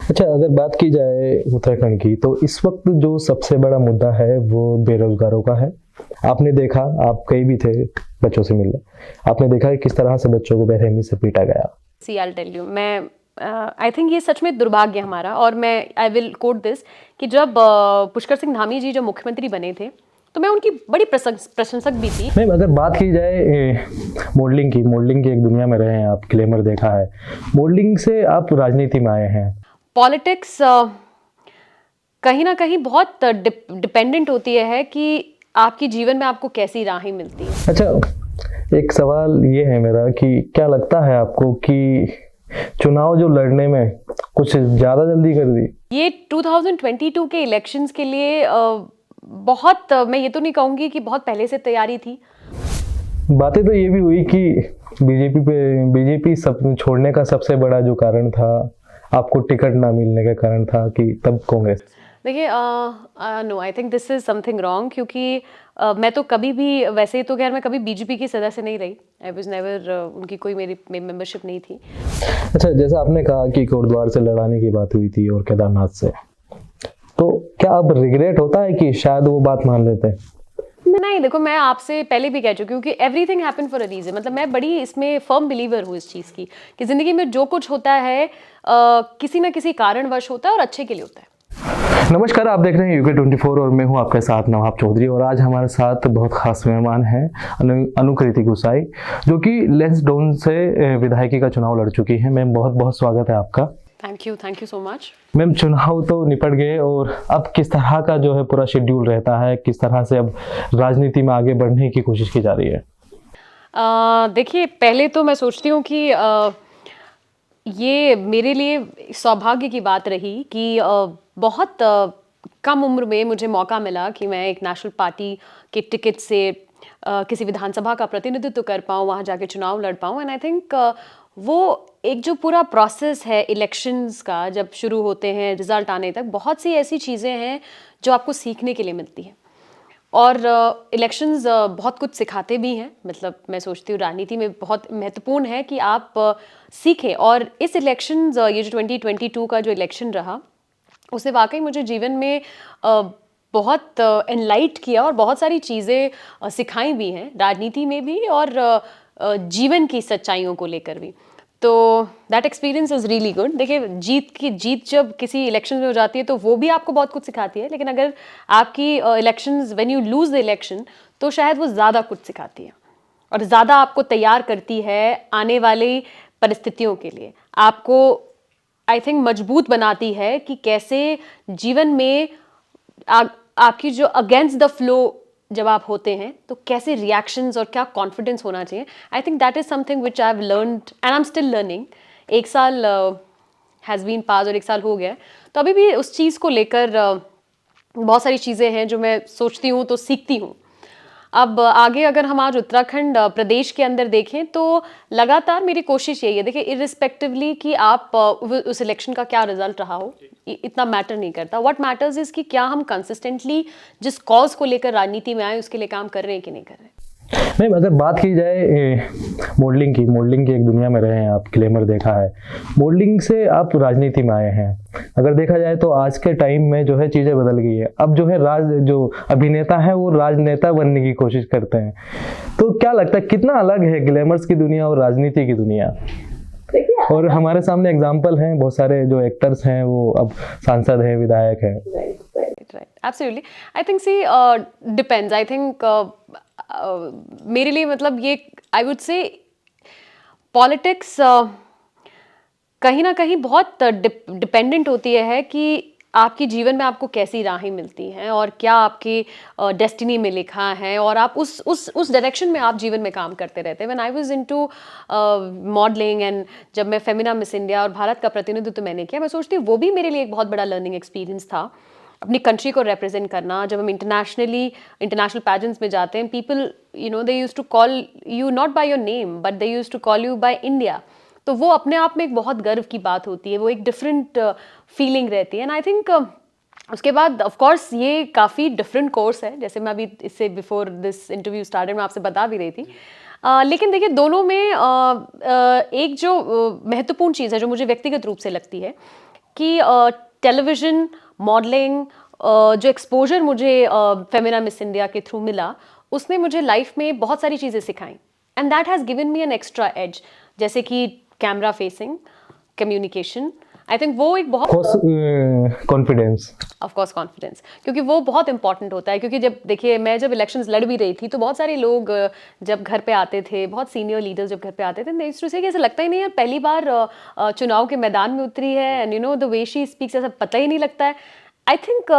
अच्छा, अगर बात की जाए उत्तराखंड की, तो इस वक्त जो सबसे बड़ा मुद्दा है वो बेरोजगारों का है। आपने देखा, आप कहीं भी थे बच्चों से मिलने, आपने देखा कि किस तरह से बच्चों को बेरहमी से पीटा गया। सी आई टेल यू, मैं आई थिंक ये सच में दुर्भाग्य हमारा, और मैं आई विल कोट दिस कि जब पुष्कर सिंह धामी जी जब मुख्यमंत्री बने थे तो मैं उनकी बड़ी प्रशंसक भी थी। मैम, अगर बात की जाए मॉडलिंग की एक दुनिया में रहे हैं आप, ग्लैमर देखा है, मॉडलिंग से आप राजनीति में आए हैं। पॉलिटिक्स कहीं ना कहीं बहुत डिपेंडेंट होती है कि आपकी जीवन में आपको कैसी राहें मिलती हैं। अच्छा, एक सवाल ये है मेरा कि क्या लगता है आपको कि चुनाव जो लड़ने में कुछ ज़्यादा जल्दी कर दी? ये 2022 के इलेक्शंस के लिए बहुत मैं ये तो नहीं कहूँगी कि बहुत पहले से तैयारी थी। बातें तो ये भी हुई कि बीजेपी सब छोड़ने का सबसे बड़ा जो कारण था, आपको टिकट ना मिलने का कारण था कि तब कांग्रेस। देखिए, no, I think this is something wrong, क्योंकि मैं तो कभी भी, वैसे तो खैर मैं कभी बीजेपी की सदस्य नहीं रही। आई वाज नेवर, उनकी कोई मेरी मेंबरशिप नहीं थी। अच्छा, जैसा आपने कहा कि कोटद्वार से लड़ाने की बात हुई थी और केदारनाथ से, तो क्या अब रिग्रेट होता है कि शायद वो बात मान लेते? नहीं, देखो, मैं आपसे पहले भी कह चुकी हूँ कि everything happen for a reason. मतलब मैं बड़ी इसमें फर्म बिलीवर हूँ इस चीज़ की कि ज़िंदगी में जो कुछ होता है किसी ना किसी कारणवश होता है और अच्छे के लिए होता है। नमस्कार, आप देख रहे हैं यूके 24 और मैं हूं आपके साथ नवाब चौधरी। और आज हमारे साथ बहुत खास मेहमान हैं अनुकृति गुसाई, जो कि लैंसडाउन से विधायकी का चुनाव लड़ चुकी हैं। मैम, बहुत बहुत स्वागत है आपका। Thank you so much. Ma'am, चुनाव तो निपट गए और अब किस तरह का जो है पूरा शेड्यूल रहता है, किस तरह से अब राजनीति में आगे बढ़ने की कोशिश की जा रही है? देखिए, पहले तो मैं सोचती हूँ कि ये मेरे लिए सौभाग्य की बात रही कि बहुत कम उम्र में मुझे मौका मिला कि मैं एक नेशनल पार्टी के टिकट से किसी विधानसभा का प्रतिनिधित्व कर पाऊँ, वहाँ जाके चुनाव लड़ पाऊँ। एंड आई थिंक वो एक जो पूरा प्रोसेस है इलेक्शंस का, जब शुरू होते हैं रिजल्ट आने तक, बहुत सी ऐसी चीज़ें हैं जो आपको सीखने के लिए मिलती हैं। और इलेक्शंस बहुत कुछ सिखाते भी हैं। मतलब मैं सोचती हूँ राजनीति में बहुत महत्वपूर्ण है कि आप सीखें। और इस इलेक्शंस, ये जो 2022 का जो इलेक्शन रहा, उसने वाकई मुझे जीवन में बहुत एनलाइट किया और बहुत सारी चीज़ें सिखाई भी हैं, राजनीति में भी और जीवन की सच्चाइयों को लेकर भी। तो that experience is really good. देखिए, जीत जब किसी इलेक्शन में हो जाती है तो वो भी आपको बहुत कुछ सिखाती है, लेकिन अगर आपकी elections, when you lose the election, तो शायद वो ज़्यादा कुछ सिखाती है और ज़्यादा आपको तैयार करती है आने वाली परिस्थितियों के लिए। आपको आई थिंक मजबूत बनाती है कि कैसे जीवन में आपकी जो अगेंस्ट द फ्लो जब आप होते हैं तो कैसे रिएक्शंस और क्या कॉन्फिडेंस होना चाहिए। I think that is something which I have learned and I am still learning. एक साल हैज़ बीन पास और एक साल हो गया है, तो अभी भी उस चीज़ को लेकर बहुत सारी चीज़ें हैं जो मैं सोचती हूँ तो सीखती हूँ। अब आगे अगर हम आज उत्तराखंड प्रदेश के अंदर देखें तो लगातार मेरी कोशिश यही है। देखिए, इरिस्पेक्टिवली कि आप उस इलेक्शन का क्या रिजल्ट रहा हो, इतना मैटर नहीं करता। व्हाट मैटर्स इज कि क्या हम कंसिस्टेंटली जिस कॉज को लेकर राजनीति में आए उसके लिए काम कर रहे हैं कि नहीं कर रहे हैं। मैम, अगर बात की जाए मॉडलिंग की एक दुनिया में रहे हैं आप, ग्लैमर देखा है, मॉडलिंग से आप राजनीति में आए हैं। अगर देखा जाए तो आज के टाइम में जो है चीज़ें बदल गई है। अब जो है जो अभिनेता है वो राजनेता बनने की कोशिश करते हैं। तो क्या लगता है कितना अलग है ग्लैमर्स की दुनिया और राजनीति की दुनिया? और हमारे सामने एग्जाम्पल हैं, बहुत सारे जो एक्टर्स हैं वो अब सांसद हैं, विधायक हैं। Right, absolutely. I think see depends. I think मेरे लिए, मतलब ये आई वुड से पॉलिटिक्स कहीं ना कहीं बहुत डिपेंडेंट होती है कि आपकी जीवन में आपको कैसी राहें मिलती हैं और क्या आपकी डेस्टिनी में लिखा है, और आप उस डायरेक्शन में आप जीवन में काम करते रहते हैं। When I was into modelling and जब मैं फेमिना मिस इंडिया और भारत का प्रतिनिधित्व मैंने किया, मैं सोचती हूँ वो भी मेरे लिए एक बहुत बड़ा लर्निंग एक्सपीरियंस था। अपनी कंट्री को रिप्रेजेंट करना, जब हम इंटरनेशनल पैजेंट्स में जाते हैं, people they used to call you not by your name but they used to call you by India. तो वो अपने आप में एक बहुत गर्व की बात होती है, वो एक डिफरेंट फीलिंग रहती है। एंड आई थिंक उसके बाद ऑफ कोर्स ये काफ़ी डिफरेंट कोर्स है, जैसे मैं अभी इससे बिफोर दिस इंटरव्यू स्टार्टेड मैं आपसे बता भी रही थी। लेकिन देखिए, दोनों में एक जो महत्वपूर्ण चीज़ है जो मुझे व्यक्तिगत रूप से लगती है कि टेलीविज़न, मॉडलिंग, जो एक्सपोज़र मुझे फेमिना मिस इंडिया के थ्रू मिला, उसने मुझे लाइफ में बहुत सारी चीज़ें सिखाई and that has given me an extra edge, जैसे कि camera facing, communication. I think वो एक बहुत कॉन्फिडेंस, ऑफ कोर्स कॉन्फिडेंस, क्योंकि वो बहुत इंपॉर्टेंट होता है। क्योंकि जब देखिए मैं जब इलेक्शंस लड़ भी रही थी तो बहुत सारे लोग जब घर पे आते थे, बहुत सीनियर लीडर्स जब घर पे आते थे, नेक्स्ट टू से ऐसा लगता ही नहीं है पहली बार चुनाव के मैदान में उतरी है, and you know the way she speaks, ऐसा पता ही नहीं लगता है। I think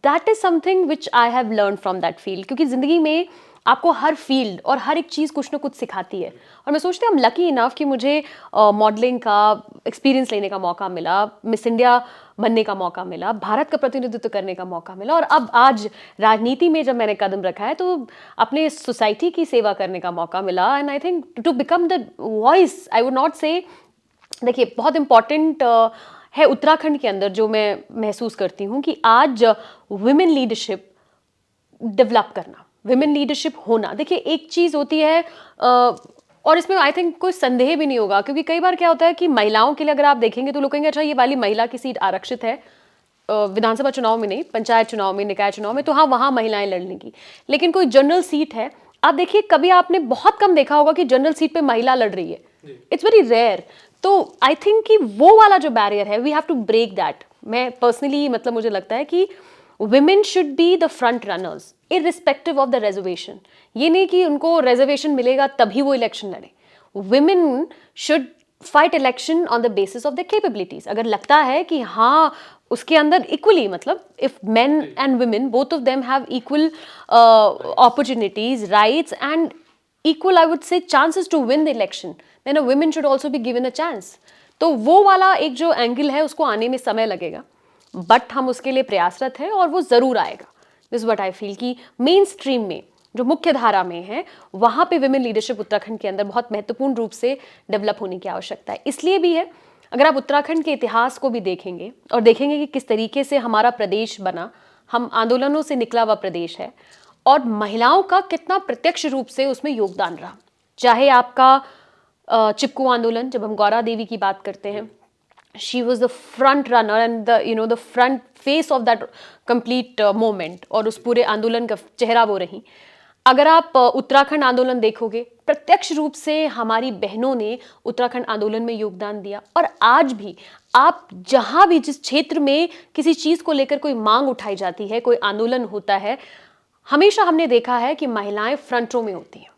that is something which I have learn from that field, क्योंकि जिंदगी में आपको हर फील्ड और हर एक चीज़ कुछ ना कुछ सिखाती है। और मैं सोचती हूँ I'm लकी इनफ कि मुझे मॉडलिंग का एक्सपीरियंस लेने का मौका मिला, मिस इंडिया बनने का मौका मिला, भारत का प्रतिनिधित्व करने का मौका मिला, और अब आज राजनीति में जब मैंने कदम रखा है तो अपने सोसाइटी की सेवा करने का मौका मिला। And I think to become the voice, I would not say, देखिए बहुत इंपॉर्टेंट है उत्तराखंड के अंदर जो मैं महसूस करती हूँ कि आज वुमेन लीडरशिप डेवलप करना, विमेन लीडरशिप होना। देखिए एक चीज़ होती है और इसमें आई थिंक कोई संदेह भी नहीं होगा, क्योंकि कई बार क्या होता है कि महिलाओं के लिए अगर आप देखेंगे तो लोग कहेंगे अच्छा ये वाली महिला की सीट आरक्षित है, विधानसभा चुनाव में नहीं, पंचायत चुनाव में, निकाय चुनाव में, तो हाँ वहाँ महिलाएं लड़ने की। लेकिन कोई जनरल सीट है, आप देखिए कभी आपने बहुत कम देखा होगा कि जनरल सीट पे महिला लड़ रही है, इट्स वेरी रेयर। तो आई थिंक कि वो वाला जो बैरियर है, we have to break that. मैं पर्सनली मतलब मुझे लगता है कि women should be the front runners irrespective of the reservation। ये नहीं कि उनको reservation मिलेगा तभी वो election लड़े। women should fight election on the basis of their capabilities। अगर लगता है कि हाँ उसके अंदर equally, मतलब if men and women both of them have equal opportunities, rights and equal I would say chances to win the election, then a women should also be given a chance। तो वो वाला एक जो angle है उसको आने में समय लगेगा, बट हम उसके लिए प्रयासरत हैं और वो ज़रूर आएगा। दिस व्हाट आई फील कि मेन स्ट्रीम में जो मुख्य धारा में है वहाँ पे विमेन लीडरशिप उत्तराखंड के अंदर बहुत महत्वपूर्ण रूप से डेवलप होने की आवश्यकता है। इसलिए भी है, अगर आप उत्तराखंड के इतिहास को भी देखेंगे और देखेंगे कि किस तरीके से हमारा प्रदेश बना, हम आंदोलनों से निकला हुआ प्रदेश है, और महिलाओं का कितना प्रत्यक्ष रूप से उसमें योगदान रहा। चाहे आपका चिपकू आंदोलन, जब हम गौरा देवी की बात करते हैं, she was the front runner and the front face of that complete movement, और उस पूरे आंदोलन का चेहरा वो रही। अगर आप उत्तराखंड आंदोलन देखोगे, प्रत्यक्ष रूप से हमारी बहनों ने उत्तराखंड आंदोलन में योगदान दिया, और आज भी आप जहाँ भी जिस क्षेत्र में किसी चीज़ को लेकर कोई मांग उठाई जाती है, कोई आंदोलन होता है, हमेशा हमने देखा है कि महिलाएं फ्रंट रो में होती हैं।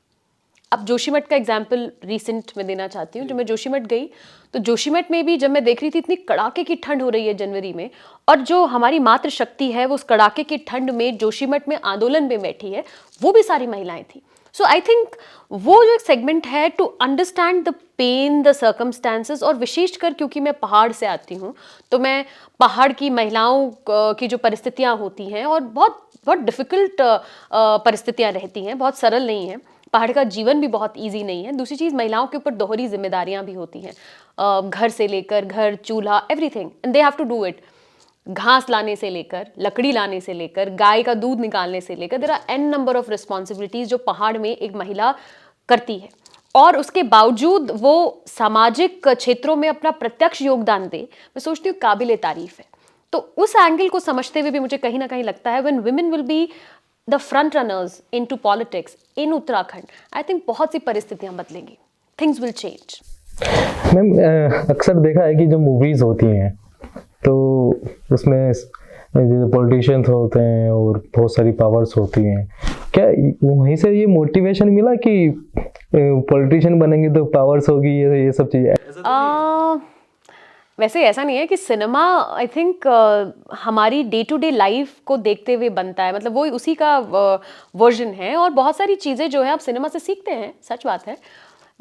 अब जोशीमठ का एग्जाम्पल रिसेंट में देना चाहती हूँ। जब मैं जोशीमठ गई तो जोशीमठ में भी जब मैं देख रही थी इतनी कड़ाके की ठंड हो रही है जनवरी में, और जो हमारी मातृशक्ति है वो उस कड़ाके की ठंड में जोशीमठ में आंदोलन में बैठी है, वो भी सारी महिलाएं थी। सो आई थिंक वो जो एक सेगमेंट है to understand the pain, the circumstances, और विशेषकर क्योंकि मैं पहाड़ से आती हूँ तो मैं पहाड़ की महिलाओं की जो परिस्थितियाँ होती हैं, और बहुत बहुत डिफ़िकल्ट परिस्थितियाँ रहती हैं, बहुत सरल नहीं हैं। पहाड़ का जीवन भी बहुत इजी नहीं है। दूसरी चीज़, महिलाओं के ऊपर दोहरी जिम्मेदारियां भी होती हैं, घर से लेकर घर, चूल्हा, everything, and they have to do it. घास लाने से लेकर, लकड़ी लाने से लेकर, गाय का दूध निकालने से लेकर, there are an number of responsibilities जो पहाड़ में एक महिला करती है, और उसके बावजूद वो सामाजिक क्षेत्रों में अपना प्रत्यक्ष योगदान दे, मैं सोचती हूँ काबिल तारीफ है। तो उस एंगल को समझते हुए भी मुझे कहीं ना कहीं लगता है when women will be the front runners into politics in Uttarakhand, I think बहुत सी परिस्थितियां बदलेंगी, थिंग्स विल चेंज। मैम अक्सर देखा है कि जो मूवीज होती हैं तो उसमें जो पॉलिटिशियंस होते हैं और बहुत सारी पावर्स होती हैं, क्या वहीं से ये मोटिवेशन मिला कि पॉलिटिशियन बनेंगे तो पावर्स होगी, ये सब चीज़ें? वैसे ऐसा नहीं है कि सिनेमा आई थिंक हमारी डे टू डे लाइफ को देखते हुए बनता है, मतलब वो उसी का वर्जन है, और बहुत सारी चीज़ें जो है आप सिनेमा से सीखते हैं, सच बात है।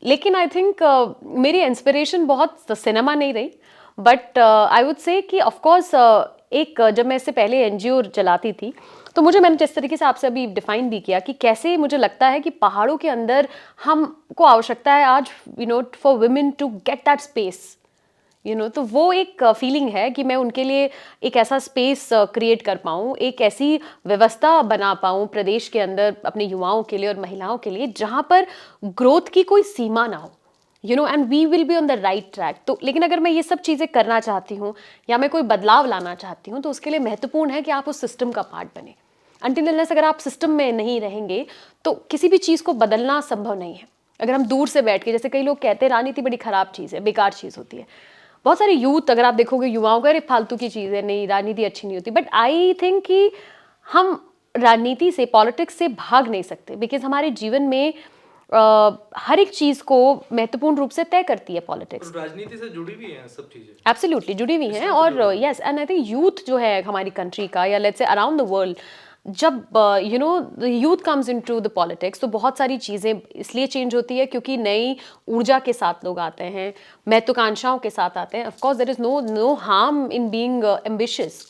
लेकिन आई थिंक मेरी इंस्पिरेशन बहुत सिनेमा नहीं रही, बट आई वुड से कि ऑफ कोर्स एक जब मैं इससे पहले एनजीओ चलाती थी तो मैंने जिस तरीके से आपसे अभी डिफाइन भी किया कि कैसे मुझे लगता है कि पहाड़ों के अंदर हमको आवश्यकता है आज for women to get that space, तो वो एक फीलिंग है कि मैं उनके लिए एक ऐसा स्पेस क्रिएट कर पाऊँ, एक ऐसी व्यवस्था बना पाऊँ प्रदेश के अंदर अपने युवाओं के लिए और महिलाओं के लिए, जहाँ पर ग्रोथ की कोई सीमा ना हो। And we will be on the right track. तो लेकिन अगर मैं ये सब चीज़ें करना चाहती हूँ या मैं कोई बदलाव लाना चाहती हूँ, तो उसके लिए महत्वपूर्ण है कि आप उस सिस्टम का पार्ट बने। अनटिल अनलेस अगर आप सिस्टम में नहीं रहेंगे तो किसी भी चीज़ को बदलना संभव नहीं है। अगर हम दूर से बैठ के, जैसे कई लोग कहते हैं राजनीति बड़ी खराब चीज़ है, बेकार चीज़ होती है, बहुत सारे यूथ अगर आप देखोगे युवाओं का, अरे फालतू की चीज़ है, नहीं राजनीति अच्छी नहीं होती। बट आई थिंक कि हम राजनीति से, पॉलिटिक्स से भाग नहीं सकते, बिकॉज हमारे जीवन में हर एक चीज़ को महत्वपूर्ण रूप से तय करती है पॉलिटिक्स। राजनीति से जुड़ी भी हैं सब चीजें, एब्सोल्युटली जुड़ी हुई हैं। और yes, and I think youth जो है हमारी कंट्री का, या let's say around the world, जब youth comes into the politics, तो बहुत सारी चीज़ें इसलिए चेंज होती है क्योंकि नई ऊर्जा के साथ लोग आते हैं, महत्वाकांक्षाओं के साथ आते हैं। Of course there is no harm in being ambitious,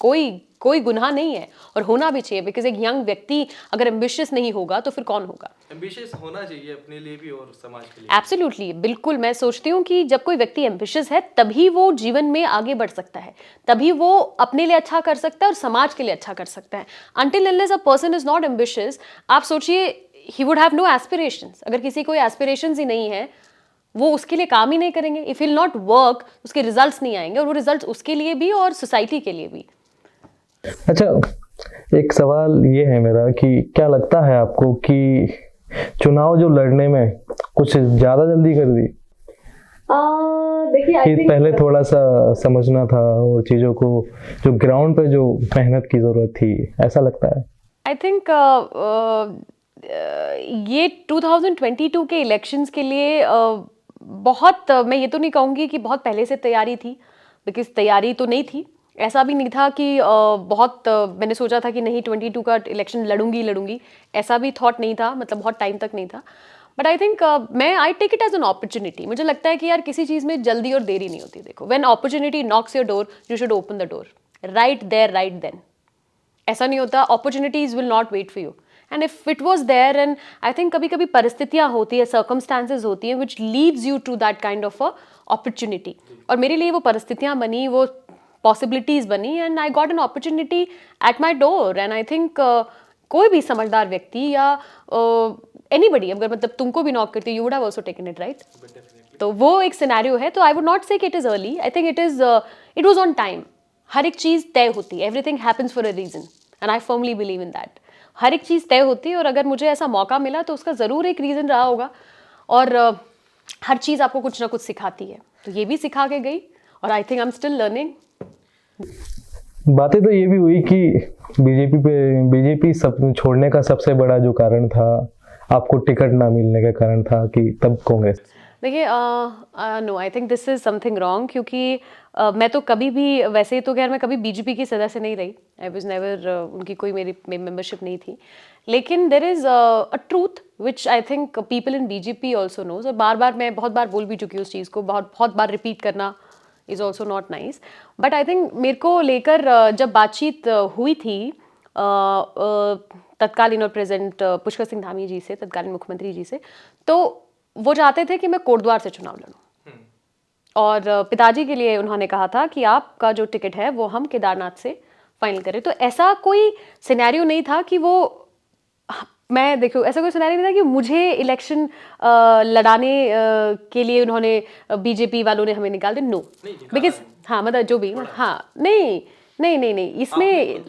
कोई गुनाह नहीं है, और होना भी चाहिए, बिकॉज एक यंग व्यक्ति अगर एम्बिशियस नहीं होगा तो फिर कौन होगा। एम्बिशियस होना चाहिए अपने लिए भी और समाज के लिए। एब्सोल्युटली, बिल्कुल। मैं सोचती हूँ कि जब कोई व्यक्ति एम्बिशियस है तभी वो जीवन में आगे बढ़ सकता है, तभी वो अपने लिए अच्छा कर सकता है और समाज के लिए अच्छा कर सकता है। Until unless a person is not ambitious, आप सोचिए, he would have no aspirations. अगर किसी कोई एस्पिरेशंस ही नहीं है, वो उसके लिए काम ही नहीं करेंगे। इफ विल नॉट वर्क, उसके रिजल्ट्स नहीं आएंगे, और वो रिजल्ट्स उसके लिए भी और सोसाइटी के लिए भी। अच्छा, एक सवाल ये है मेरा कि क्या लगता है आपको कि चुनाव जो लड़ने में कुछ ज्यादा जल्दी कर दी? देखिए, कि पहले थोड़ा सा समझना था और चीजों को, जो ग्राउंड पे जो मेहनत की जरूरत थी, ऐसा लगता है? आई थिंक ये 2022 के इलेक्शंस के लिए बहुत, मैं ये तो नहीं कहूँगी कि बहुत पहले से तैयारी थी, बिकॉज तैयारी तो नहीं थी। ऐसा भी नहीं था कि मैंने सोचा था कि नहीं 22 का इलेक्शन लड़ूंगी, ऐसा भी थॉट नहीं था, मतलब बहुत टाइम तक नहीं था। But I think I take it as an opportunity. मुझे लगता है कि यार किसी चीज़ में जल्दी और देरी नहीं होती। देखो, when opportunity knocks your door, you should open the door right there right then. ऐसा नहीं होता, opportunities will not wait for you, and if it was there, and I think कभी कभी परिस्थितियां होती है, सर्कमस्टांसेस होती हैं which leads you to that kind of a opportunity. और मेरे लिए वो परिस्थितियां बनी, वो पॉसिबिलिटीज बनी, and I got an opportunity at my door. And I think कोई भी समझदार व्यक्ति या एनीबडी, अगर मतलब तुमको भी नॉक करती, you would have also taken it, right? तो वो एक सिनेरियो है। तो आई वुड नॉट से कि it is early, I think it was on time. हर एक चीज़ तय होती है, everything happens for a reason, and I firmly believe in that. हर एक चीज़ तय होती है, और अगर मुझे ऐसा मौका मिला तो उसका ज़रूर एक रीज़न रहा होगा। और हर चीज़ आपको कुछ ना कुछ सिखाती है, तो ये भी सिखा के गई, और आई think I am still learning. बातें तो ये भी हुई कि बीजेपी सब छोड़ने का सबसे बड़ा जो कारण था, आपको टिकट ना मिलने का कारण था कि तब कांग्रेस। देखिए, no, I think this is something wrong, क्योंकि मैं तो कभी भी, वैसे तो खैर मैं कभी बीजेपी की सदस्य नहीं रही, आई वाज नेवर, उनकी कोई मेरी मेंबरशिप नहीं थी। लेकिन there is a truth which I think people in BJP also knows, और मैं बहुत बार बोल भी चुकी हूँ उस चीज़ को, बहुत बार रिपीट करना is also not nice. But I think मेरे को लेकर जब बातचीत हुई थी तत्कालीन और प्रेजेंट पुष्कर सिंह धामी जी से, तत्कालीन मुख्यमंत्री जी से, तो वो चाहते थे कि मैं कोटद्वार से चुनाव लड़ूं, और पिताजी के लिए उन्होंने कहा था कि आपका जो टिकट है वो हम केदारनाथ से फाइनल करें। तो ऐसा कोई सिनेरियो नहीं था कि वो, देखो, ऐसा कोई सिनेरियो नहीं था कि मुझे इलेक्शन लड़ाने के लिए उन्होंने, बीजेपी वालों ने हमें निकाल दिया। नो, बिकॉज हाँ, मतलब जो भी, हाँ, नहीं, इसमें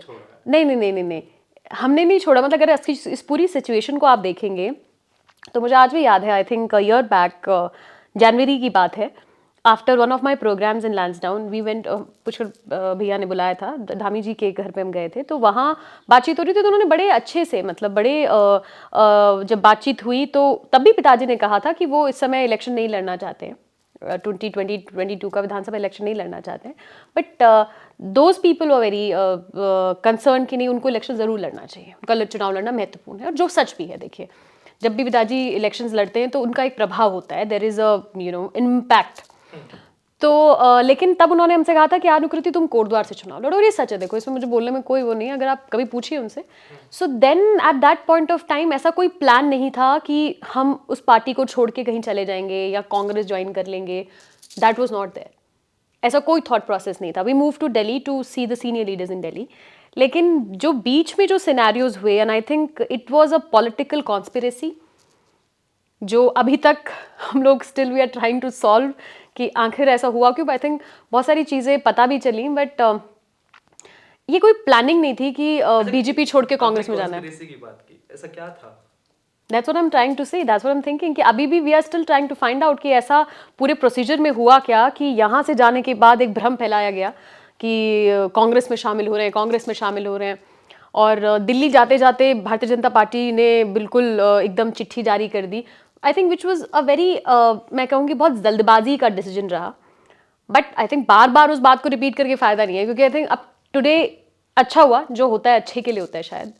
नहीं, हमने नहीं छोड़ा। मतलब अगर इस पूरी सिचुएशन को आप देखेंगे तो मुझे आज भी याद है, आई थिंक ईयर बैक, जनवरी की बात है, after one of my programmes in Lansdowne we went, Pushkar भैया ने बुलाया था, धामी जी के घर पे हम गए थे, तो वहाँ बातचीत हो रही थी। तो उन्होंने बड़े अच्छे से, मतलब बड़े जब बातचीत हुई तो तब भी पिताजी ने कहा था कि वो इस समय इलेक्शन नहीं लड़ना चाहते हैं, 2022 का विधानसभा इलेक्शन नहीं लड़ना चाहते हैं। But those people were very concern कि नहीं, उनको इलेक्शन ज़रूर लड़ना चाहिए, उनका चुनाव लड़ना महत्वपूर्ण है, और जो सच भी है। देखिए, जब भी पिताजी इलेक्शंस लड़ते हैं तो उनका एक प्रभाव होता है, देयर इज़ अ इम्पैक्ट। तो लेकिन तब उन्होंने हमसे कहा था कि अनुकृति तुम कोटद्वार से चुनाव लड़ो, और ये सच है। देखो, इसमें मुझे बोलने में कोई वो नहीं है, अगर आप कभी पूछिए उनसे। So then at that point of time ऐसा कोई प्लान नहीं था कि हम उस पार्टी को छोड़ के कहीं चले जाएंगे या कांग्रेस ज्वाइन कर लेंगे, दैट वॉज नॉट देयर। ऐसा कोई थॉट प्रोसेस नहीं था। We move to Delhi to see the senior leaders in Delhi. लेकिन जो बीच में जो सिनेरियोज हुए, and I think it was a political conspiracy, जो अभी तक हम लोग still we are trying to solve कि आखिर ऐसा हुआ क्यों। आई थिंक बहुत सारी चीज़ें पता भी चली, बट ये कोई प्लानिंग नहीं थी कि बीजेपी छोड़ के कांग्रेस में जाना है। conspiracy की बात की, ऐसा क्या था? That's what I'm trying to say. That's what I'm thinking कि अभी भी we are still trying to find out कि ऐसा पूरे प्रोसीजर में हुआ क्या कि यहाँ से जाने के बाद एक भ्रम फैलाया गया कि कांग्रेस में शामिल हो रहे हैं, कांग्रेस में शामिल हो रहे हैं। और दिल्ली जाते जाते भारतीय जनता पार्टी ने बिल्कुल एकदम चिट्ठी जारी कर दी। I think which was a very, मैं कहूँगी बहुत जल्दबाजी का डिसीजन रहा। बट आई थिंक बार बार उस बात को रिपीट करके फ़ायदा नहीं है, क्योंकि आई थिंक अब टुडे अच्छा हुआ, जो होता है अच्छे के लिए होता है शायद।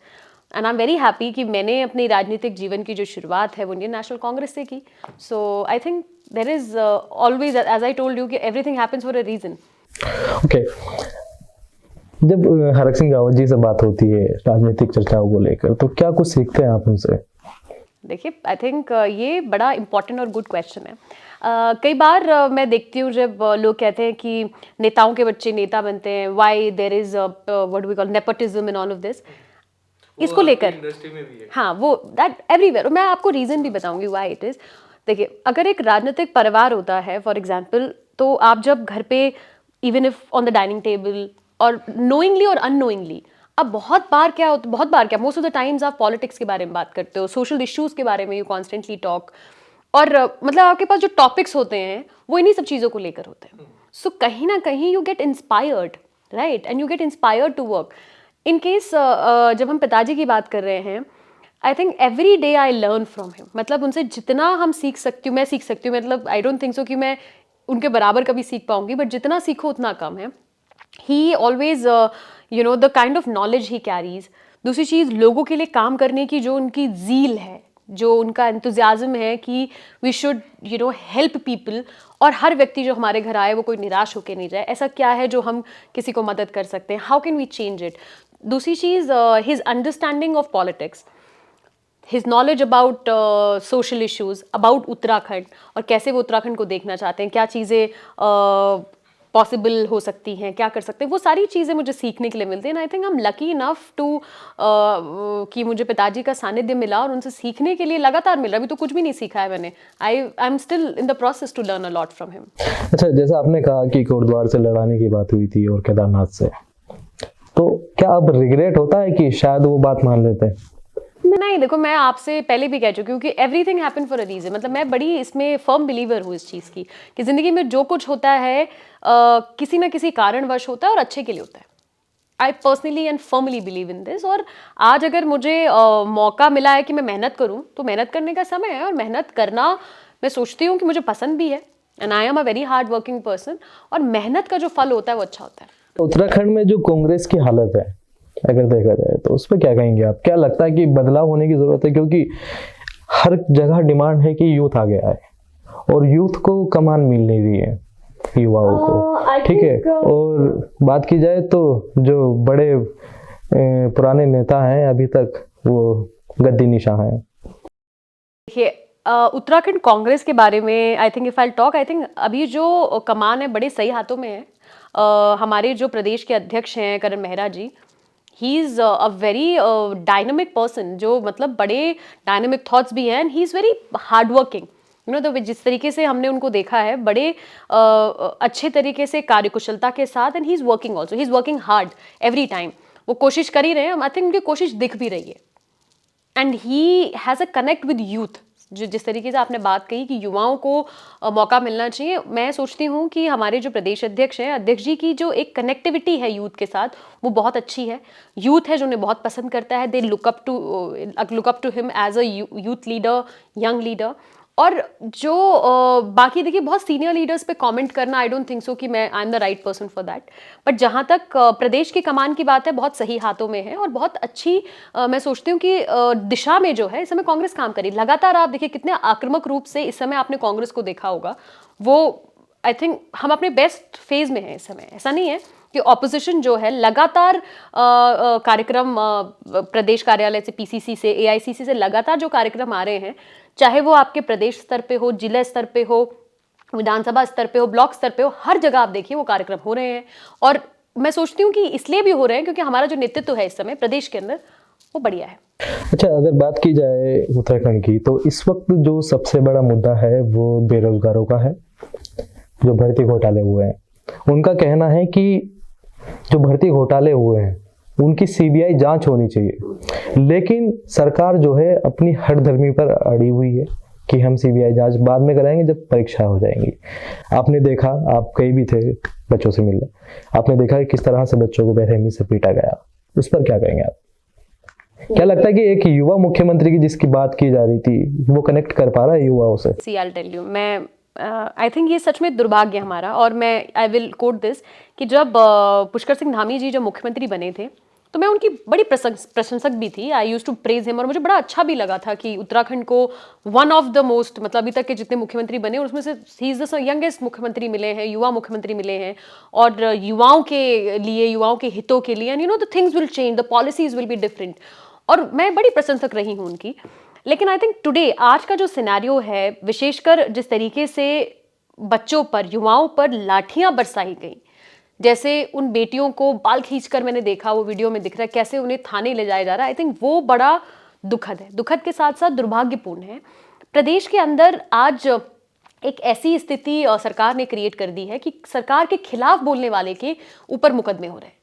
And I am very happy कि मैंने अपनी राजनीतिक जीवन की जो शुरुआत है वो इंडियन नेशनल कांग्रेस से की। So I think there is always, as I told you, कि everything happens for a reason. Okay, जब हरक सिंह रावत जी से बात होती है राजनीतिक चर्चाओं को लेकर, तो क्या कुछ सीखते हैं आप उनसे? देखिए, आई थिंक ये बड़ा इंपॉर्टेंट और गुड क्वेश्चन है। कई बार मैं देखती हूँ जब लोग कहते हैं कि नेताओं के बच्चे नेता बनते हैं, why there is what we call nepotism in all of this, इसको लेकर इंडस्ट्री में भी है। हाँ, वो दैट एवरीवेयर। मैं आपको रीज़न भी बताऊंगी व्हाई इट इज़। देखिए, अगर एक राजनीतिक परिवार होता है फॉर एग्जांपल, तो आप जब घर पे even if on the dining table और नोइंगली और अननोइंगली, अब बहुत बार क्या मोस्ट ऑफ द टाइम्स आप पॉलिटिक्स के बारे में बात करते हो, सोशल इश्यूज के बारे में यू कॉन्स्टेंटली टॉक, और मतलब आपके पास जो टॉपिक्स होते हैं वो इन्हीं सब चीज़ों को लेकर होते हैं। सो कहीं ना कहीं you get inspired, right, and you get inspired to work. In case जब हम पिताजी की बात कर रहे हैं, I think every day I learn from him. मतलब उनसे जितना हम सीख सकती हूँ, मैं सीख सकती हूँ, मतलब आई डोंट थिंक सो कि मैं उनके बराबर कभी सीख पाऊंगी, बट जितना सीखो उतना कम है। ही always you know the kind of knowledge he carries. दूसरी चीज़, लोगों के लिए काम करने की जो उनकी ज़ील है, जो उनका एंथुजियाज्म है कि we should you know help people, और हर व्यक्ति जो हमारे घर आए वो कोई निराश होकर नहीं जाए। ऐसा क्या है जो हम किसी को मदद कर सकते हैं, how can we change it. दूसरी चीज़, his understanding of politics, his knowledge about social issues, about Uttarakhand, और कैसे वो उत्तराखंड को देखना चाहते हैं, क्या चीज़ें पॉसिबल हो सकती हैं, क्या कर सकते हैं, वो सारी चीज़ें मुझे सीखने के लिए मिलती हैं। I think I am lucky enough to कि मुझे पिताजी का सानिध्य मिला और उनसे सीखने के लिए लगातार मिल रहा। अभी तो कुछ भी नहीं सीखा है मैंने। I am still in the process to learn a lot from him. अच्छा, जैसा आपने कहा कि कोटद्वार से लड़ाने की बात हुई थी और केदारनाथ से, तो क्या अब रिग्रेट होता है कि शायद वो बात मान लेते हैं? नहीं, देखो, मैं आपसे पहले भी कह चुकी हूँ कि everything happen for a reason. मतलब मैं बड़ी इसमें फर्म बिलीवर हूँ इस चीज़ की कि ज़िंदगी में जो कुछ होता है किसी ना किसी कारणवश होता है और अच्छे के लिए होता है। I personally and firmly believe in this. और आज अगर मुझे मौका मिला है कि मैं मेहनत करूँ, तो मेहनत करने का समय है, और मेहनत करना मैं सोचती हूँ कि मुझे पसंद भी है, and I am a very hard working person, और मेहनत का जो फल होता है वो अच्छा होता है। उत्तराखंड में जो कांग्रेस की हालत है, अगर देखा जाए तो उस पर क्या कहेंगे आप? क्या लगता है कि बदलाव होने की जरूरत है? क्योंकि हर जगह डिमांड है कि यूथ आ गया है और यूथ को कमान मिल नहीं रही है, युवाओं को, ठीक है। और बात की जाए तो जो बड़े पुराने नेता हैं अभी तक वो गद्दी निशा हैं। देखिए, उत्तराखंड कांग्रेस के बारे में I think if I talk, I think अभी जो कमान है बड़े सही हाथों में है। हमारे जो प्रदेश के अध्यक्ष हैं Karan Mehra ji, he is a very dynamic person, जो मतलब बड़े डायनामिक थॉट्स भी हैं, and he is very hard working. You know, जिस तरीके से हमने उनको देखा है, बड़े अच्छे तरीके से कार्यकुशलता के साथ, and he is working also, he is working hard every time. वो कोशिश कर ही रहे हैं, आई थिंक उनकी कोशिश दिख भी रही है, and he has a connect with youth. जो जिस तरीके से आपने बात कही कि युवाओं को मौका मिलना चाहिए, मैं सोचती हूँ कि हमारे जो प्रदेश अध्यक्ष हैं, अध्यक्ष जी की जो एक कनेक्टिविटी है यूथ के साथ, वो बहुत अच्छी है। यूथ है जो उन्हें बहुत पसंद करता है, they look up to him as a youth leader, young leader. और जो बाकी देखिए, बहुत सीनियर लीडर्स पे कमेंट करना, आई डोंट थिंक सो कि I am the right person for that. But जहाँ तक प्रदेश की कमान की बात है, बहुत सही हाथों में है, और बहुत अच्छी मैं सोचती हूँ कि दिशा में जो है इस समय कांग्रेस काम करी। लगातार आप देखिए कितने आक्रामक रूप से इस समय आपने कांग्रेस को देखा होगा। वो आई थिंक हम अपने बेस्ट फेज में हैं इस समय। ऐसा नहीं है कि ऑपोजिशन जो है लगातार कार्यक्रम प्रदेश कार्यालय से, पीसीसी से, एआईसीसी से लगातार जो कार्यक्रम आ रहे हैं, चाहे वो आपके प्रदेश स्तर पे हो, जिला स्तर पे हो, विधानसभा स्तर पे हो, ब्लॉक स्तर पे हो, हर जगह आप देखिए वो कार्यक्रम हो रहे हैं। और मैं सोचती हूँ कि इसलिए भी हो रहे हैं क्योंकि हमारा जो नेतृत्व है इस समय प्रदेश के अंदर, वो बढ़िया है। अच्छा, अगर बात की जाए उत्तराखंड की, तो इस वक्त जो सबसे बड़ा मुद्दा है वो बेरोजगारों का है, जो भर्ती घोटाले हुए हैं। उनका कहना है कि जो भर्ती घोटाले हुए हैं उनकी सीबीआई जांच होनी चाहिए, लेकिन सरकार जो है अपनी हठधर्मी पर अड़ी हुई है कि हम सीबीआई जांच बाद में कराएंगे जब परीक्षा हो जाएंगी। आपने देखा, आप कहीं भी थे बच्चों से मिलने, आपने देखा कि किस तरह से बच्चों को बेरहमी से पीटा गया। उस पर क्या कहेंगे आप? क्या लगता है कि एक युवा मुख्यमंत्री की जिसकी बात की जा रही थी वो कनेक्ट कर पा रहा है युवाओं से? सी आई टेल यू, मैं आई थिंक ये सच में दुर्भाग्य हमारा, और मैं आई विल कोट दिस कि जब पुष्कर सिंह धामी जी जब मुख्यमंत्री बने थे तो मैं उनकी बड़ी प्रशंसक भी थी। आई यूज टू प्रेज हिम, और मुझे बड़ा अच्छा भी लगा था कि उत्तराखंड को वन ऑफ द मोस्ट, मतलब अभी तक के जितने मुख्यमंत्री बने उसमें से ही इज द यंगेस्ट मुख्यमंत्री मिले हैं, युवा मुख्यमंत्री मिले हैं, और युवाओं के लिए, युवाओं के हितों के लिए, and you know the things will change, the policies will be different, और मैं बड़ी प्रशंसक रही हूँ उनकी। लेकिन आई थिंक टुडे, आज का जो सिनेरियो है, विशेषकर जिस तरीके से बच्चों पर, युवाओं पर लाठियां बरसाई गई, जैसे उन बेटियों को बाल खींचकर मैंने देखा, वो वीडियो में दिख रहा है कैसे उन्हें थाने ले जाया जा रहा है, आई थिंक वो बड़ा दुखद है। दुखद के साथ साथ दुर्भाग्यपूर्ण है। प्रदेश के अंदर आज एक ऐसी स्थिति सरकार ने क्रिएट कर दी है कि सरकार के खिलाफ बोलने वाले के ऊपर मुकदमे हो रहे हैं,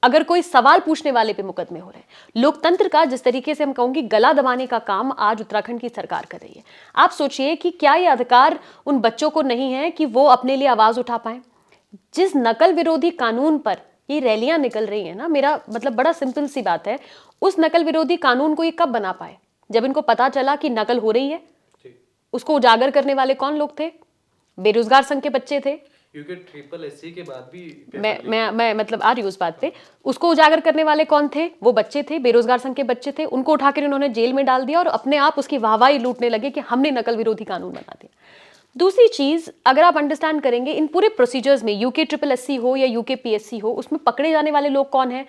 अगर कोई सवाल पूछने वाले पे मुकदमे हो रहे हैं। लोकतंत्र का, जिस तरीके से हम कहूंगी, गला दबाने का काम आज उत्तराखंड की सरकार कर रही है। आप सोचिए कि क्या ये अधिकार उन बच्चों को नहीं है कि वो अपने लिए आवाज उठा पाए? जिस नकल विरोधी कानून पर ये रैलियां निकल रही है ना, मेरा मतलब बड़ा सिंपल सी बात है, उस नकल विरोधी कानून को ये कब बना पाए? जब इनको पता चला कि नकल हो रही है। उसको उजागर करने वाले कौन लोग थे? बेरोजगार संघ के बच्चे थे। क्योंकि ट्रिपल एससी के बाद भी मैं मतलब आ रही हूँ उस बात पे। उसको उजागर करने वाले कौन थे? वो बच्चे थे, बेरोजगार संघ के बच्चे थे। उनको उठाकर इन्होंने जेल में डाल दिया और अपने आप उसकी वाहवाही लूटने लगे कि हमने नकल विरोधी कानून बना दिया। दूसरी चीज, अगर आप अंडरस्टैंड करेंगे इन पूरे प्रोसीजर्स में, यूके ट्रिपल एससी हो या यूके पीएससी हो, उसमें पकड़े जाने वाले लोग कौन हैं?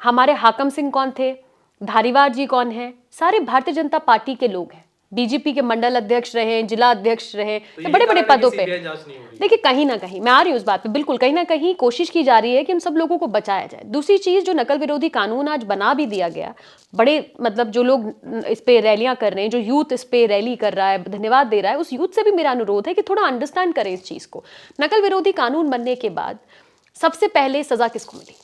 हमारे हाकम सिंह कौन थे? धारीवाल जी कौन है? सारे भारतीय जनता पार्टी के लोग हैं। बीजेपी के मंडल अध्यक्ष रहे, जिला अध्यक्ष रहे, तो बड़े बड़े पदों पे। देखिए, कहीं ना कहीं मैं आ रही हूँ उस बात पे, बिल्कुल कहीं ना कहीं कोशिश की जा रही है कि इन सब लोगों को बचाया जाए। दूसरी चीज, जो नकल विरोधी कानून आज बना भी दिया गया, बड़े मतलब जो लोग इस पे रैलियां कर रहे हैं, जो यूथ इस पे रैली कर रहा है, धन्यवाद दे रहा है, उस यूथ से भी मेरा अनुरोध है कि थोड़ा अंडरस्टैंड करें इस चीज को। नकल विरोधी कानून बनने के बाद सबसे पहले सजा किसको मिली?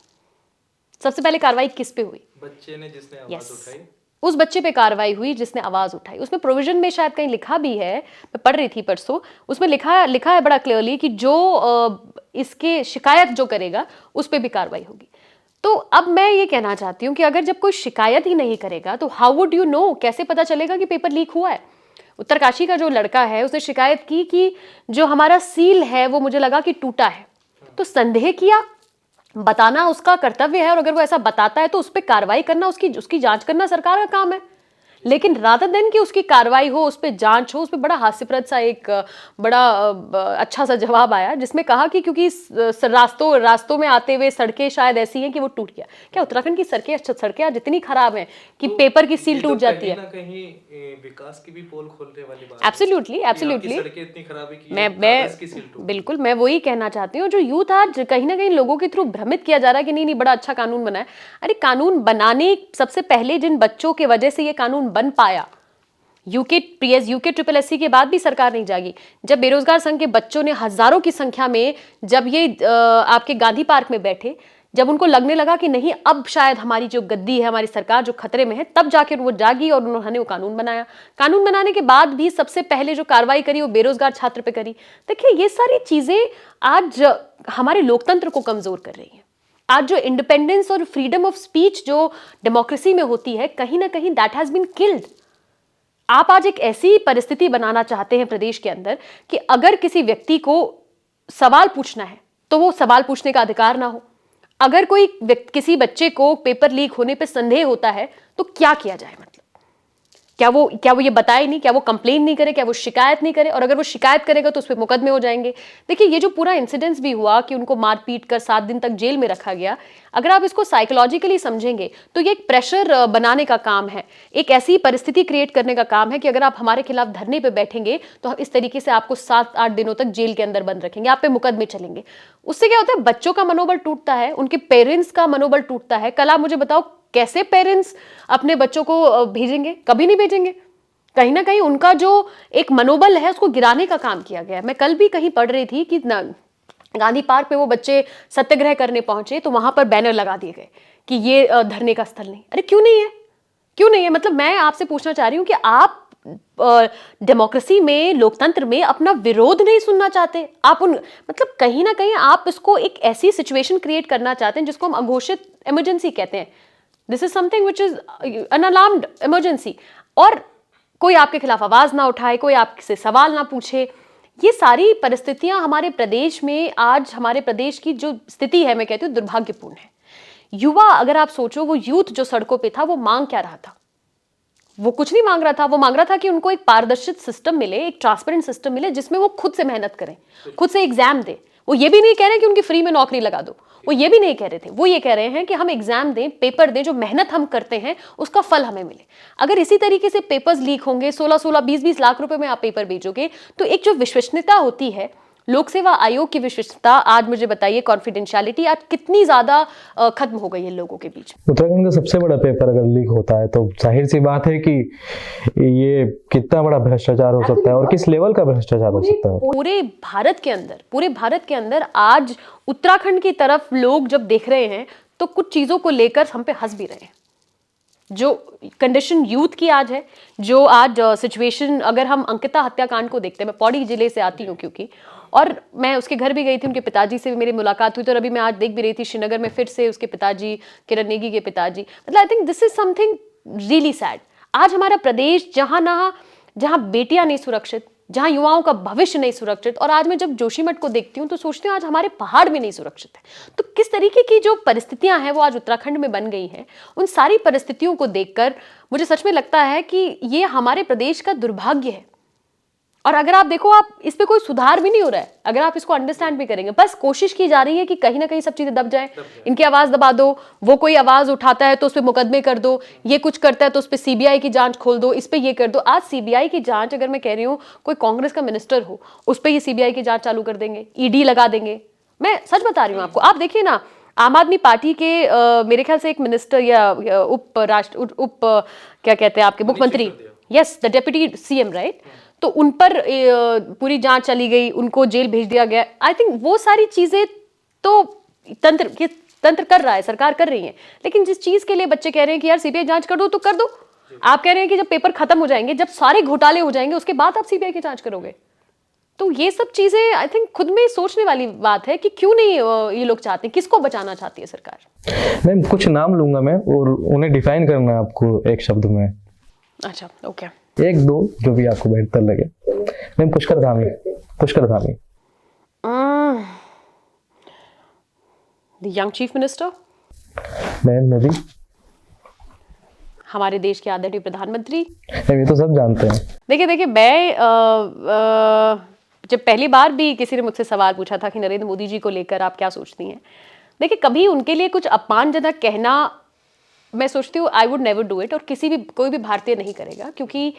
सबसे पहले कार्रवाई किस पे हुई? बच्चे ने, जिसने आवाज उठाई। उस बच्चे पे कार्रवाई हुई जिसने आवाज उठाई। उसमें प्रोविजन में शायद कहीं लिखा भी है, मैं पढ़ रही थी परसों, उसमें लिखा है बड़ा क्लियरली कि जो इसके शिकायत जो करेगा उस पे भी कार्रवाई होगी। तो अब मैं ये कहना चाहती हूँ कि अगर जब कोई शिकायत ही नहीं करेगा तो हाउ वुड यू नो, कैसे पता चलेगा कि पेपर लीक हुआ है? उत्तरकाशी का जो लड़का है उसने शिकायत की कि जो हमारा सील है वो मुझे लगा कि टूटा है, तो संदेह किया, बताना उसका कर्तव्य है, और अगर वो ऐसा बताता है तो उस पर कार्रवाई करना, उसकी जांच करना सरकार का काम है। लेकिन रादर देन कि उसकी कार्रवाई हो, उस पर जांच हो, उस पर बड़ा हास्यप्रद सा एक बड़ा अच्छा सा जवाब आया जिसमें कहा कि क्योंकि रास्तों में आते हुए सड़कें शायद ऐसी हैं कि वो टूट गया। क्या उत्तराखंड की सड़कें आज इतनी खराब हैं कि पेपर की सील टूट जाती है? कहीं विकास की भी पोल खोलने वाली बात। एब्सोल्युटली सड़कें इतनी खराब है कि बिल्कुल मैं वही कहना चाहती हूँ। जो यूथ आज कहीं ना कहीं लोगों के थ्रू भ्रमित किया जा रहा है कि नहीं बड़ा अच्छा कानून बना है। अरे कानून बनाने सबसे पहले जिन बच्चों के वजह से ये कानून बन पाया, यूके ट्रिपल एससी के बाद भी सरकार नहीं जागी। जब बेरोजगार संघ के बच्चों ने हजारों की संख्या में जब ये आपके गांधी पार्क में बैठे, जब उनको लगने लगा कि नहीं अब शायद हमारी जो गद्दी है, हमारी सरकार जो खतरे में है, तब जाकर वो जागी और उन्होंने वो कानून बनाया। कानून बनाने के बाद भी सबसे पहले जो कार्रवाई करी वो बेरोजगार छात्र पे करी। देखिए, ये सारी चीजें आज हमारे लोकतंत्र को कमजोर कर रही हैं। आज जो इंडिपेंडेंस और फ्रीडम ऑफ स्पीच जो डेमोक्रेसी में होती है, कहीं ना कहीं दैट हैज बीन किल्ड। आप आज एक ऐसी परिस्थिति बनाना चाहते हैं प्रदेश के अंदर कि अगर किसी व्यक्ति को सवाल पूछना है तो वो सवाल पूछने का अधिकार ना हो। अगर कोई किसी बच्चे को पेपर लीक होने पे संदेह होता है तो क्या किया जाए? मतलब क्या वो ये बताए नहीं? क्या वो कंप्लेन नहीं करे? क्या वो शिकायत नहीं करे? और अगर वो शिकायत करेगा तो उस पर मुकदमे हो जाएंगे। देखिए, ये जो पूरा इंसिडेंस भी हुआ कि उनको मार पीट कर 7 दिन तक जेल में रखा गया, अगर आप इसको साइकोलॉजिकली समझेंगे तो ये एक प्रेशर बनाने का काम है, एक ऐसी परिस्थिति क्रिएट करने का काम है कि अगर आप हमारे खिलाफ धरने पे बैठेंगे तो हम इस तरीके से आपको 7-8 दिनों तक जेल के अंदर बंद रखेंगे, आप पे मुकदमे चलेंगे। उससे क्या होता है? बच्चों का मनोबल टूटता है, उनके पेरेंट्स का मनोबल टूटता है। कल आप मुझे बताओ, कैसे पेरेंट्स अपने बच्चों को भेजेंगे? कभी नहीं भेजेंगे। कहीं ना कहीं उनका जो एक मनोबल है उसको गिराने का काम किया गया है। मैं कल भी कहीं पढ़ रही थी कि गांधी पार्क पे वो बच्चे सत्याग्रह करने पहुंचे तो वहां पर बैनर लगा दिए गए कि ये धरने का स्थल नहीं। अरे क्यों नहीं है? क्यों नहीं है? मतलब मैं आपसे पूछना चाह रही हूँ कि आप डेमोक्रेसी में, लोकतंत्र में अपना विरोध नहीं सुनना चाहते? आप मतलब कहीं ना कहीं आप इसको एक ऐसी सिचुएशन क्रिएट करना चाहते हैं जिसको हम अघोषित इमरजेंसी कहते हैं। This is something which is an alarmed emergency. और कोई आपके खिलाफ आवाज ना उठाए, कोई आपसे सवाल ना पूछे। ये सारी परिस्थितियां हमारे प्रदेश में, आज हमारे प्रदेश की जो स्थिति है, मैं कहती हूँ दुर्भाग्यपूर्ण है। युवा, अगर आप सोचो, वो यूथ जो सड़कों पे था वो मांग क्या रहा था? वो कुछ नहीं मांग रहा था। वो मांग रहा था कि उनको एक पारदर्शित सिस्टम मिले, एक ट्रांसपेरेंट सिस्टम मिले जिसमें वो खुद से मेहनत करें, खुद से एग्जाम दें। वो ये भी नहीं कह रहे कि उनकी फ्री में नौकरी लगा दो, वो ये भी नहीं कह रहे थे। वो ये कह रहे हैं कि हम एग्जाम दें, पेपर दें, जो मेहनत हम करते हैं उसका फल हमें मिले। अगर इसी तरीके से पेपर्स लीक होंगे, 16-16, 20-20 लाख रुपए में आप पेपर भेजोगे, तो एक जो विश्वसनीयता होती है, लोक सेवा आयोग की विशिष्टता, आज मुझे बताइए, कॉन्फिडेंशियलिटी आज कितनी ज्यादा खत्म हो गई है लोगों के बीच। उत्तराखंड का सबसे बड़ा पेपर अगर लीक होता है तो जाहिर सी बात है कि ये कितना बड़ा भ्रष्टाचार हो सकता है और किस लेवल का भ्रष्टाचार हो सकता है। पूरे भारत के अंदर आज उत्तराखंड की तरफ लोग जब देख रहे हैं तो कुछ चीजों को लेकर हम पे हंस भी रहे हैं। जो कंडीशन यूथ की आज है, जो आज सिचुएशन, अगर हम अंकिता हत्याकांड को देखते हैं, मैं पौड़ी जिले से आती हूँ क्योंकि, और मैं उसके घर भी गई थी, उनके पिताजी से भी मेरी मुलाकात हुई, तो अभी मैं आज देख भी रही थी श्रीनगर में फिर से उसके पिताजी, किरण नेगी के पिताजी। मतलब आई think this is something really sad. आज हमारा प्रदेश जहां बेटियां नहीं सुरक्षित, जहां युवाओं का भविष्य नहीं सुरक्षित, और आज मैं जब जोशीमठ को देखती हूँ तो सोचती हूँ आज हमारे पहाड़ भी नहीं सुरक्षित है। तो किस तरीके की जो परिस्थितियां हैं वो आज उत्तराखंड में बन गई हैं, उन सारी परिस्थितियों को देखकर मुझे सच में लगता है कि ये हमारे प्रदेश का दुर्भाग्य है। और अगर आप देखो, आप इस पे कोई सुधार भी नहीं हो रहा है। अगर आप इसको अंडरस्टैंड भी करेंगे, बस कोशिश की जा रही है कि कहीं ना कहीं सब चीजें दब जाए, इनकी आवाज दबा दो। वो कोई आवाज उठाता है तो उस पर मुकदमे कर दो, ये कुछ करता है तो उस पर सीबीआई की जांच खोल दो, इस पे ये कर दो। आज सीबीआई की जांच, अगर मैं कह रही हूँ कोई कांग्रेस का मिनिस्टर हो, उस पर ये सीबीआई की जांच चालू कर देंगे, ईडी लगा देंगे। मैं सच बता रही हूँ आपको। आप देखिए ना, आम आदमी पार्टी के मेरे ख्याल से एक मिनिस्टर या उप क्या कहते हैं आपके, मुख्यमंत्री, yes, the deputy CM, right, तो उन पर पूरी जांच चली गई, उनको जेल भेज दिया गया। आई थिंक वो सारी चीजें तो तंत्र कर रहा है, सरकार कर रही है। लेकिन जिस चीज के लिए बच्चे कह रहे हैं कि यार सीबीआई जांच कर दो, तो कर दो। आप कह रहे हैं कि जब पेपर खत्म हो जाएंगे, जब सारे घोटाले हो जाएंगे, उसके बाद आप सीबीआई की जांच करोगे। तो ये सब चीजें आई थिंक खुद में सोचने वाली बात है कि क्यों नहीं ये लोग चाहते, किसको बचाना चाहती है सरकार। मैम कुछ नाम लूंगा मैं और उन्हें डिफाइन करना है आपको एक शब्द में। अच्छा, ओके। एक दो जो भी आपको बेहतर लगे। Ma'am Pushkar Dhami. The young chief minister. Ma'am Modi. हमारे देश के आदरणीय प्रधानमंत्री। ये तो सब जानते हैं। देखिए मैं जब पहली बार भी किसी ने मुझसे सवाल पूछा था कि नरेंद्र मोदी जी को लेकर आप क्या सोचती हैं, देखिए कभी उनके लिए कुछ अपमानजनक कहना, मैं सोचती हूँ I would never do it, और कोई भी भारतीय नहीं करेगा। क्योंकि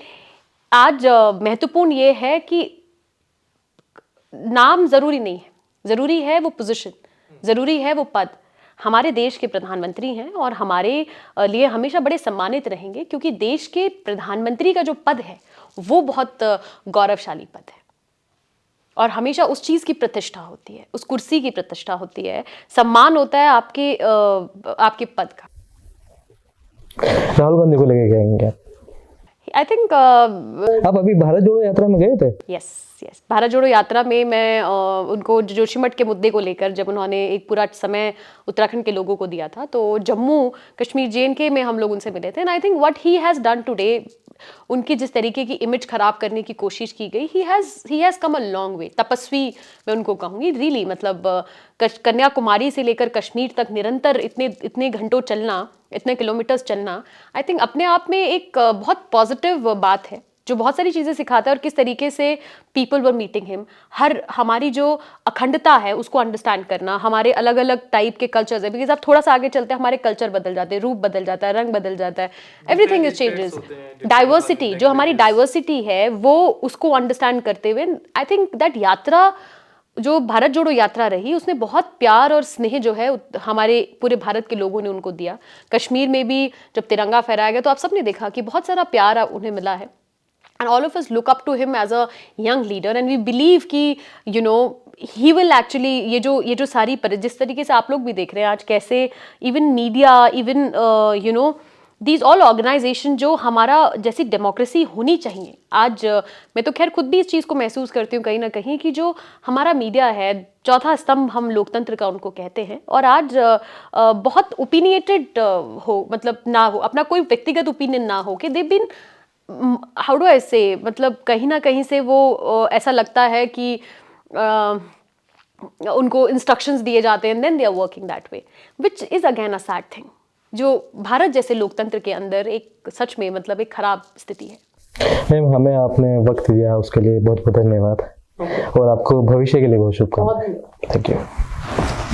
आज महत्वपूर्ण ये है कि नाम जरूरी नहीं है, जरूरी है वो पोजीशन, जरूरी है वो पद। हमारे देश के प्रधानमंत्री हैं और हमारे लिए हमेशा बड़े सम्मानित रहेंगे, क्योंकि देश के प्रधानमंत्री का जो पद है वो बहुत गौरवशाली पद है, और हमेशा उस चीज की प्रतिष्ठा होती है, उस कुर्सी की प्रतिष्ठा होती है, सम्मान होता है आपके पद का। राहुल गांधी को लेके कहेंगे आई थिंक आप अभी भारत जोड़ो यात्रा में गए थे? यस, भारत जोड़ो यात्रा में मैं उनको जोशीमठ के मुद्दे को लेकर, जब उन्होंने एक पूरा समय उत्तराखंड के लोगों को दिया था, तो जम्मू कश्मीर JNK में हम लोग उनसे मिले थे। And I think what he has done today, उनकी जिस तरीके की इमेज खराब करने की कोशिश की गई, he has come a long way. तपस्वी मैं उनको कहूँगी, रियली। मतलब कन्याकुमारी से लेकर कश्मीर तक निरंतर इतने घंटों चलना, इतने किलोमीटर्स चलना, आई थिंक अपने आप में एक बहुत पॉजिटिव बात है, जो बहुत सारी चीज़ें सिखाता है। और किस तरीके से पीपल वर मीटिंग हिम, हमारी जो अखंडता है उसको अंडरस्टैंड करना, हमारे अलग अलग टाइप के कल्चर्स है, बिकॉज आप थोड़ा सा आगे चलते हैं हमारे कल्चर बदल जाते हैं, रूप बदल जाता है, रंग बदल जाता है, एवरीथिंग इज चेंजेस। डाइवर्सिटी, जो हमारी डाइवर्सिटी है वो, उसको अंडरस्टैंड करते हुए आई थिंक दैट यात्रा जो भारत जोड़ो यात्रा रही उसने बहुत प्यार और स्नेह जो है हमारे पूरे भारत के लोगों ने उनको दिया। कश्मीर में भी जब तिरंगा फहराया गया तो आप सबने देखा कि बहुत सारा प्यार उन्हें मिला है। And all of us look up to him as a young leader and we believe कि he will actually ये जो सारी जिस तरीके से आप लोग भी देख रहे हैं आज कैसे even media even these all organization जो हमारा जैसी डेमोक्रेसी होनी चाहिए आज मैं तो खैर खुद भी इस चीज़ को महसूस करती हूँ कहीं ना कहीं कि जो हमारा मीडिया है चौथा स्तंभ हम लोकतंत्र का उनको कहते हैं और आज बहुत ओपिनिएटेड हो मतलब ना हो अपना कोई व्यक्तिगत ओपिनियन ना हो कि they been how do I say मतलब कहीं ना कहीं से वो ऐसा लगता है कि उनको इंस्ट्रक्शंस दिए जाते हैं then they are working that way which is again a sad thing जो भारत जैसे लोकतंत्र के अंदर एक सच में मतलब एक खराब स्थिति है। मैम हमें आपने वक्त दिया उसके लिए बहुत बहुत धन्यवाद और आपको भविष्य के लिए बहुत शुभकामनाएं। Thank you.